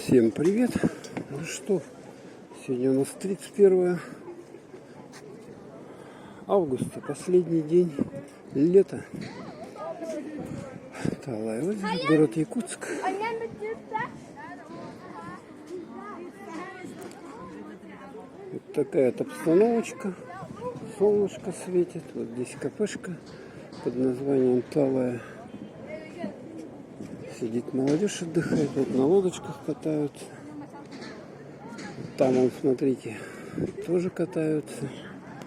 Всем привет! Ну что, сегодня у нас 31 августа, последний день лета. Талое озеро, город Якутск. Вот такая-то обстановочка. Солнышко светит. Вот здесь кафешка под названием Талое. Сидит молодежь, отдыхает. Вот на лодочках катаются. Там, вон, смотрите, тоже катаются.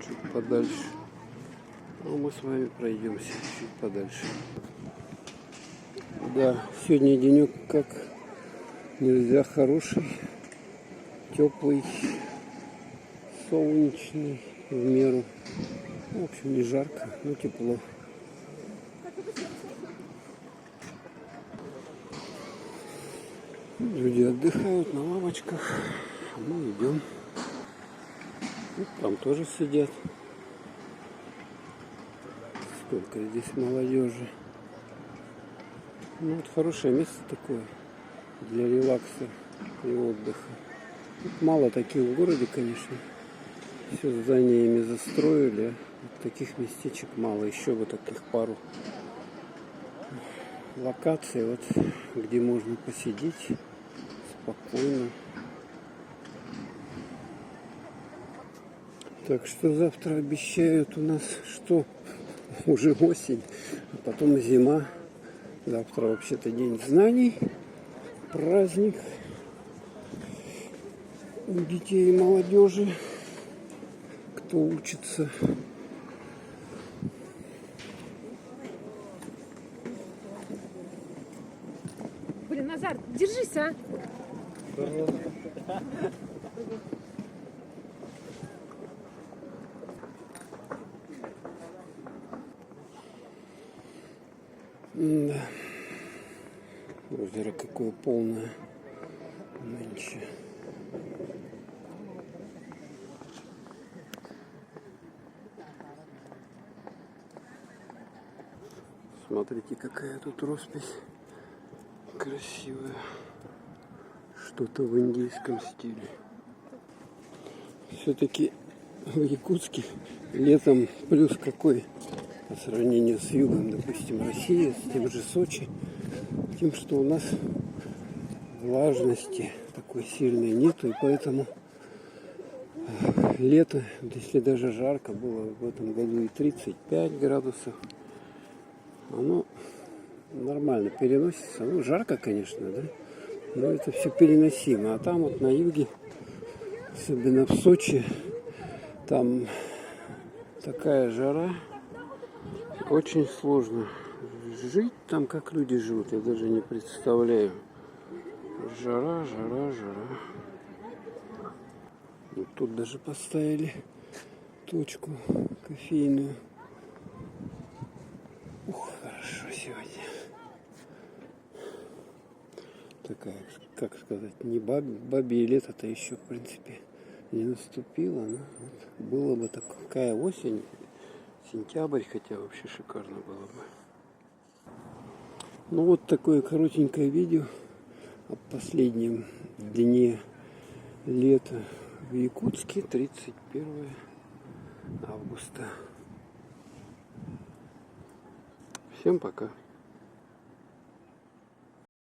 Чуть подальше. А мы с вами пройдемся чуть подальше. Да, сегодня денек как нельзя хороший. Теплый, солнечный, в меру. В общем, не жарко, но тепло. Люди отдыхают на лавочках, а мы идем. Вот там тоже сидят. Сколько здесь молодежи. Ну, вот хорошее место такое для релакса и отдыха. Тут мало таких в городе, конечно. Все зданиями застроили. Вот таких местечек мало. Еще бы таких пару локаций, вот, где можно посидеть спокойно. Так что завтра обещают у нас, что уже осень, а потом зима. Завтра вообще-то день знаний, праздник у детей и молодежи, кто учится. Блин, Назар, держись, а! Да. Озеро какое полное нынче. Смотрите, какая тут роспись красивая. Что-то в индийском стиле. Все-таки в Якутске летом плюс какой по сравнению с югом, допустим, России, с тем же Сочи, тем, что у нас влажности такой сильной нету, и поэтому лето, если даже жарко было в этом году и 35 градусов, оно нормально переносится. Ну, жарко, конечно, да, но это все переносимо. А там вот на юге, особенно в Сочи, там такая жара, очень сложно жить там, как люди живут, я даже не представляю. Жара. Вот тут даже поставили точку кофейную. Ух, хорошо сегодня. Такая, как сказать, не бабье лето-то еще, в принципе, не наступило. Но вот было бы такая осень, сентябрь, хотя вообще шикарно было бы. Ну вот такое коротенькое видео о последнем дне лета в Якутске, 31 августа. Всем пока.